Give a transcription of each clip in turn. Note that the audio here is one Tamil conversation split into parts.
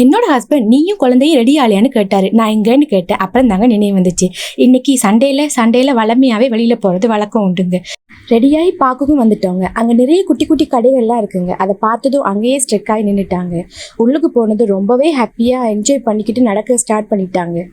என்னோட ஹஸ்பண்ட் நீயும் குழந்தையும் ரெடி ஆலையான்னு கேட்டாரு. நான் எங்கன்னு கேட்டேன். அப்புறம் தாங்க நினைவு வந்துச்சு. இன்னைக்கு சண்டேல வளமையாவே வெளியில போறது வழக்கம் உண்டுங்க. ரெடியாகி பார்க்கவும் வந்துட்டோங்க. அங்கே நிறைய குட்டி குட்டி கடைகள்லாம் இருக்குங்க. அதை பார்த்ததும் அங்கேயே ஸ்ட்ரெக் ஆகி நின்றுட்டாங்க. உள்ளுக்கு போனது ரொம்பவே ஹாப்பியாக என்ஜாய் பண்ணிக்கிட்டு நடக்க ஸ்டார்ட் பண்ணிட்டாங்க.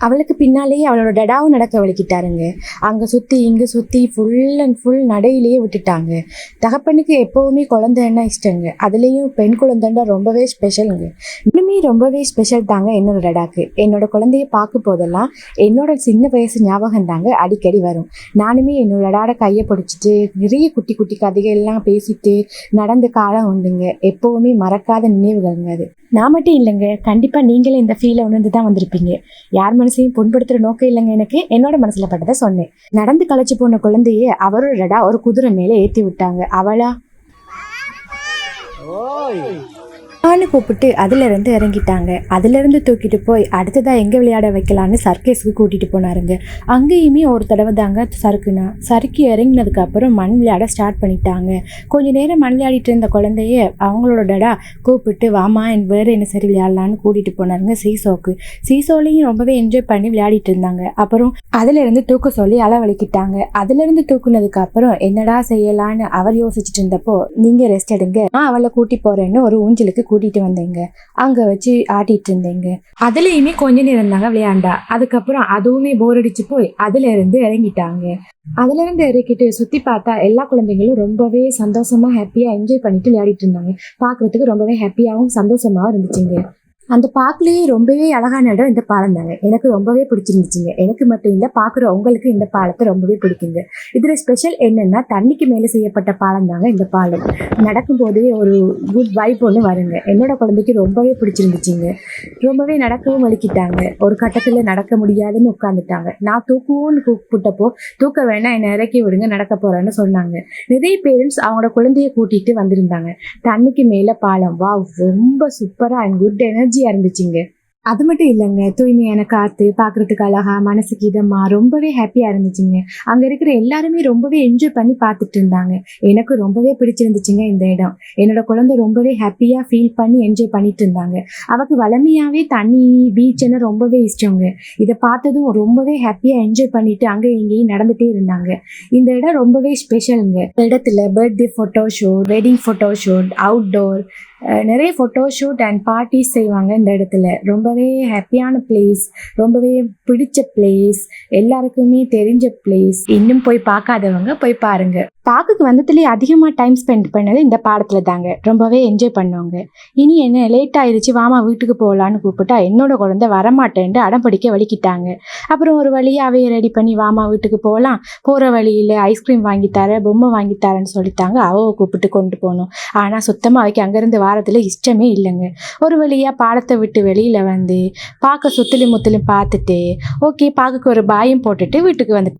அவளுக்கு பின்னாலேயே அவளோட டடாவும் நடக்க வலிக்கிட்டாருங்க. அங்கே சுற்றி இங்கே சுற்றி ஃபுல் அண்ட் ஃபுல் நடையிலேயே விட்டுட்டாங்க. தகப்பனுக்கு எப்போவுமே குழந்தைன்னா இஷ்டங்க. அதுலேயும் பெண் குழந்தைன்னா ரொம்பவே ஸ்பெஷலுங்க. இன்னுமே ரொம்பவே ஸ்பெஷல் தாங்க என்னோட டடாக்கு. என்னோட குழந்தைய பார்க்க போதெல்லாம் என்னோட சின்ன வயசு ஞாபகம் தாங்க அடிக்கடி வரும். நானுமே என்னோட டடாட கையை பிடிச்சிட்டு நிறைய குட்டி குட்டி கதைகள்லாம் பேசிட்டு நடந்த காலம் உண்டுங்க. எப்போவுமே மறக்காத நினைவுகள்ங்க அது. நான் மட்டும் இல்லைங்க, கண்டிப்பாக நீங்களே இந்த ஃபீலை உணர்ந்து தான் வந்திருப்பீங்க. யார் மனசையும் புண்படுத்துகிற நோக்கம் இல்லைங்க எனக்கு. என்னோட மனசில் பட்டதை சொன்னேன். நடந்து களைச்சி போன குழந்தைய அவரோட டடா ஒரு குதிரை மேலே ஏற்றி விட்டாங்க. அவளா கூப்பிட்டு அதுலேருந்து இறங்கிட்டாங்க. அதுலேருந்து தூக்கிட்டு போய் அடுத்ததாக எங்கே விளையாட வைக்கலான்னு சர்க்கஸுக்கு கூட்டிகிட்டு போனாருங்க. அங்கேயுமே ஒரு தடவை தாங்க சறுக்கி இறங்கினதுக்கு அப்புறம் மண் விளையாட ஸ்டார்ட் பண்ணிட்டாங்க. கொஞ்சம் நேரம் மண் விளையாடிட்டு இருந்த குழந்தைய அவங்களோட டடா கூப்பிட்டு வாமா வேறு என்ன சரி விளையாடலான்னு கூட்டிகிட்டு போனாருங்க சீசோக்கு. சீசோலையும் ரொம்பவே என்ஜாய் பண்ணி விளையாடிட்டு இருந்தாங்க. அப்புறம் அதுலேருந்து தூக்க சொல்லி அளவழிக்கிட்டாங்க. அதுலேருந்து தூக்குனதுக்கு அப்புறம் என்னடா செய்யலான்னு அவர் யோசிச்சுட்டு இருந்தப்போ நீங்கள் ரெஸ்ட் எடுங்க, நான் அவளை கூட்டி போகிறேன்னு ஒரு ஊஞ்சலுக்கு கூட்டிட்டு வந்தேங்க. அங்க வச்சு ஆட்டிட்டு இருந்தேங்க. அதுலயுமே கொஞ்ச நேரம் தாங்க விளையாண்டா. அதுக்கப்புறம் அதுவுமே போர் அடிச்சு போய் அதுல இருந்து இறங்கிட்டாங்க. அதுல இருந்து இறக்கிட்டு சுத்தி பார்த்தா எல்லா குழந்தைங்களும் ரொம்பவே சந்தோஷமா ஹாப்பியா என்ஜாய் பண்ணிட்டு விளையாடிட்டு இருந்தாங்க. பாக்குறதுக்கு ரொம்பவே ஹாப்பியாவும் சந்தோஷமாவும் இருந்துச்சுங்க. அந்த பார்க்லேயே ரொம்பவே அழகான இடம் இந்த பாலம் தாங்க. எனக்கு ரொம்பவே பிடிச்சிருந்துச்சுங்க. எனக்கு மட்டும் இல்லை, பார்க்குற உங்களுக்கு இந்த பாலத்தை ரொம்பவே பிடிக்குங்க. இதில் ஸ்பெஷல் என்னென்னா தண்ணிக்கு மேலே செய்யப்பட்ட பாலம் தாங்க இந்த பாலம். நடக்கும்போதே ஒரு குட் வைப் ஒன்று வருங்க. என்னோட குழந்தைக்கு ரொம்பவே பிடிச்சிருந்துச்சுங்க. ரொம்பவே நடக்கவும் வலிக்கிட்டாங்க. ஒரு கட்டத்தில் நடக்க முடியாதுன்னு உட்காந்துட்டாங்க. நான் தூக்குவோன்னு கூப்பிட்டப்போ தூக்க வேணாம், என்னை இறக்கி விடுங்க, நடக்க போகிறேன்னு சொன்னாங்க. நிறைய பேரண்ட்ஸ் அவங்களோட குழந்தைய கூட்டிகிட்டு வந்திருந்தாங்க. தண்ணிக்கு மேலே பாலம், வா, ரொம்ப சூப்பராக அண்ட் குட் எனர்ஜி இருந்துச்சுங்க. அது மட்டும் இல்லைங்க, தூய்மையான காற்று, பார்க்குறதுக்கு அழகா, மனசுக்கு இதமா, ரொம்பவே ஹாப்பியாக இருந்துச்சுங்க. அங்கே இருக்கிற எல்லாருமே ரொம்பவே என்ஜாய் பண்ணி பார்த்துட்டு இருந்தாங்க. எனக்கு ரொம்பவே பிடிச்சிருந்துச்சுங்க இந்த இடம். என்னோட குழந்தை ரொம்பவே ஹாப்பியாக ஃபீல் பண்ணி என்ஜாய் பண்ணிட்டு இருந்தாங்க. அவருக்கு வளமையாகவே தண்ணி, பீச்சுன்னு ரொம்பவே இஷ்டங்க. இதை பார்த்ததும் ரொம்பவே ஹாப்பியாக என்ஜாய் பண்ணிட்டு அங்கே இங்கேயும் நடந்துகிட்டே இருந்தாங்க. இந்த இடம் ரொம்பவே ஸ்பெஷலுங்க. இந்த இடத்துல birthday photoshoot, wedding photoshoot, outdoor நிறைய ஃபோட்டோஷூட் அண்ட் பார்ட்டிஸ் செய்வாங்க இந்த இடத்துல. ரொம்பவே ஹாப்பியான பிளேஸ், ரொம்பவே பிடிச்ச பிளேஸ், எல்லாருக்குமே தெரிஞ்ச பிளேஸ். இன்னும் போய் பார்க்காதவங்க போய் பாருங்க. பார்க்குக்கு வந்ததுலேயே அதிகமாக டைம் ஸ்பெண்ட் பண்ணது இந்த பாடத்தில் தாங்க. ரொம்பவே என்ஜாய் பண்ணுவாங்க. இனி என்ன லேட் ஆயிடுச்சு, வாமா வீட்டுக்கு போகலான்னு கூப்பிட்டா என்னோட குழந்தை வரமாட்டேன்ட்டு அடம் பிடிக்க வலிக்கிட்டாங்க. அப்புறம் ஒரு வழியாகவே ரெடி பண்ணி வாமா வீட்டுக்கு போகலாம், போகிற வழியில் ஐஸ்கிரீம் வாங்கித்தார, பொம்மை வாங்கித்தாரன்னு சொல்லித்தாங்க. அவ கூப்பிட்டு கொண்டு போகணும். ஆனால் சுத்தமாக அவைக்கு அங்கேருந்து வாரத்தில் இஷ்டமே இல்லைங்க. ஒரு வழியாக பாடத்தை விட்டு வெளியில் வந்து பார்க்க சுத்திலும் முத்திலும் பார்த்துட்டு ஓகே பார்க்குக்கு ஒரு பாயம் போட்டுட்டு வீட்டுக்கு வந்து